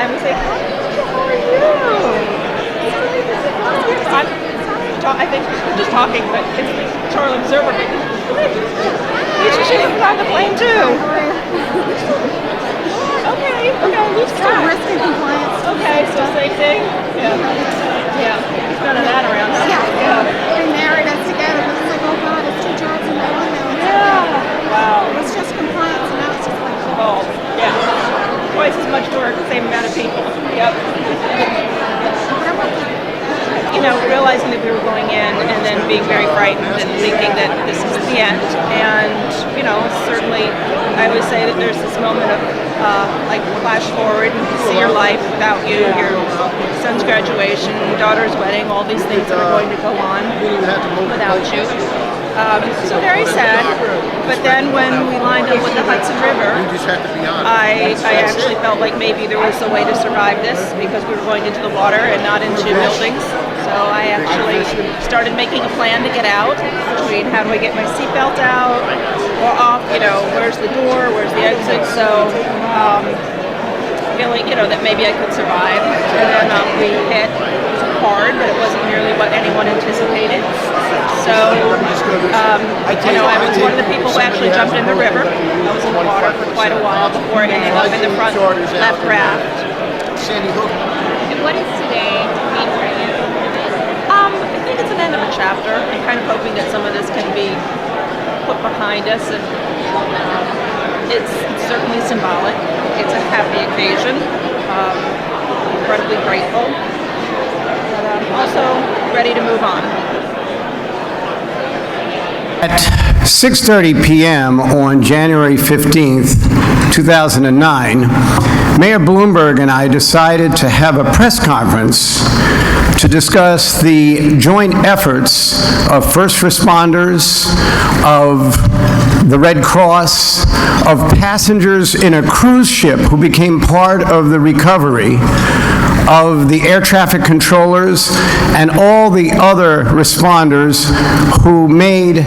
time we say, "Hi, how are you?" I think we're just talking, but it's Charlie Observer. You should have been on the plane too. Okay. Still risk and compliance. Okay, so same thing. Yeah. None of that around. Yeah. They married us together, but it's like, oh God, it's 2 jobs in one now. Yeah. Wow. It was just compliance, and now it's just like, Oh, yeah. Twice as much work, same amount of people. Yep. You know, realizing that we were going in and then being very frightened and thinking that this is the end. And, you know, certainly I always say that there's this moment of like flash forward and you see your life without you, your son's graduation, daughter's wedding, all these things that are going to go on without you. So very sad. But then when we lined up with the Hudson River, I actually felt like maybe there was a way to survive this because we were going into the water and not into buildings. So I actually started making a plan to get out, between how do I get my seatbelt out or off, you know, where's the door, where's the exit. So feeling, you know, that maybe I could survive. And then we hit. It was hard, but it wasn't nearly what anyone anticipated. So, you know, I was one of the people who actually jumped in the river. I was in the water for quite a while before ending up in the front left raft. And what is today mean for you? I think it's an end of a chapter. I'm kind of hoping that some of this can be put behind us, and it's certainly symbolic. It's a happy occasion. Incredibly grateful, but I'm also ready to move on. At 6:30 p.m. on January 15th, 2009, Mayor Bloomberg and I decided to have a press conference to discuss the joint efforts of first responders, of the Red Cross, of passengers in a cruise ship who became part of the recovery, of the air traffic controllers, and all the other responders who made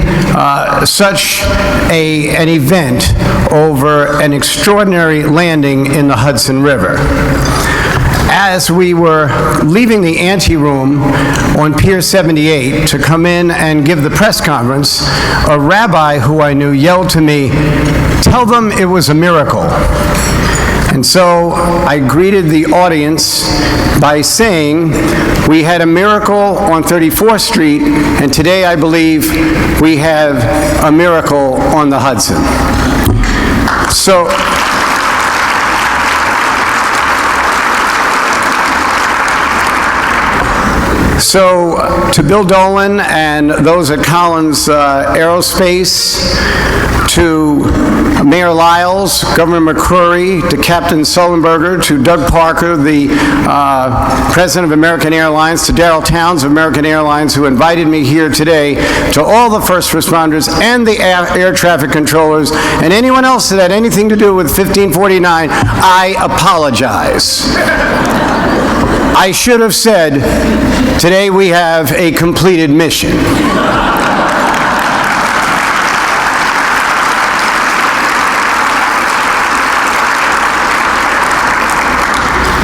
such an event over an extraordinary landing in the Hudson River. As we were leaving the anteroom on Pier 78 to come in and give the press conference, a rabbi who I knew yelled to me, "Tell them it was a miracle." And so I greeted the audience by saying we had a miracle on 34th Street, and today I believe we have a miracle on the Hudson. So to Bill Dolan and those at Collins Aerospace, to Mayor Lyles, Governor McCrory, to Captain Sullenberger, to Doug Parker, the President of American Airlines, to Darrell Towns of American Airlines, who invited me here today, to all the first responders and the air traffic controllers, and anyone else that had anything to do with 1549, I apologize. I should have said, today we have a completed mission.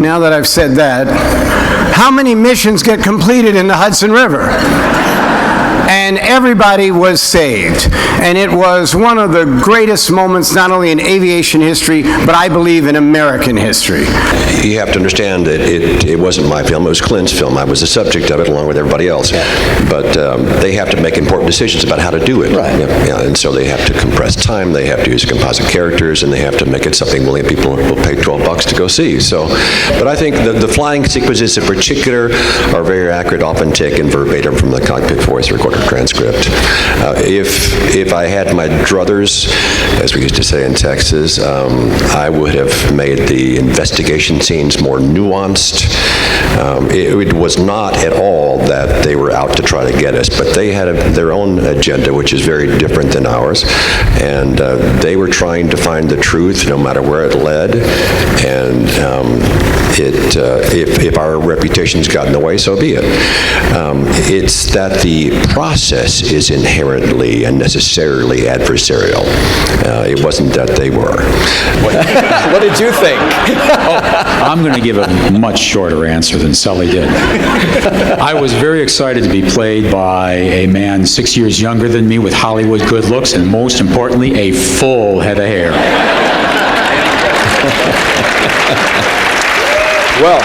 Now that I've said that, how many missions get completed in the Hudson River? And everybody was saved. And it was one of the greatest moments, not only in aviation history, but I believe in American history. You have to understand that it wasn't my film, it was Clint's film. I was the subject of it along with everybody else. But they have to make important decisions about how to do it. Right. Yeah, and so they have to compress time, they have to use composite characters, and they have to make it something people will pay $12 to go see. So, but I think the flying sequences in particular are very accurate, often taken verbatim from the cockpit voice recorder transcript. If I had my druthers, as we used to say in Texas, I would have made the investigation scenes more nuanced. It was not at all that they were out to try to get us, but they had their own agenda, which is very different than ours, and they were trying to find the truth no matter where it led, and if our reputations got in the way, so be it. It's that the process is inherently and necessarily adversarial. It wasn't that they were. What did you think? I'm going to give a much shorter answer than Sully did. I was very excited to be played by a man 6 years younger than me with Hollywood good looks and, most importantly, a full head of hair. Well,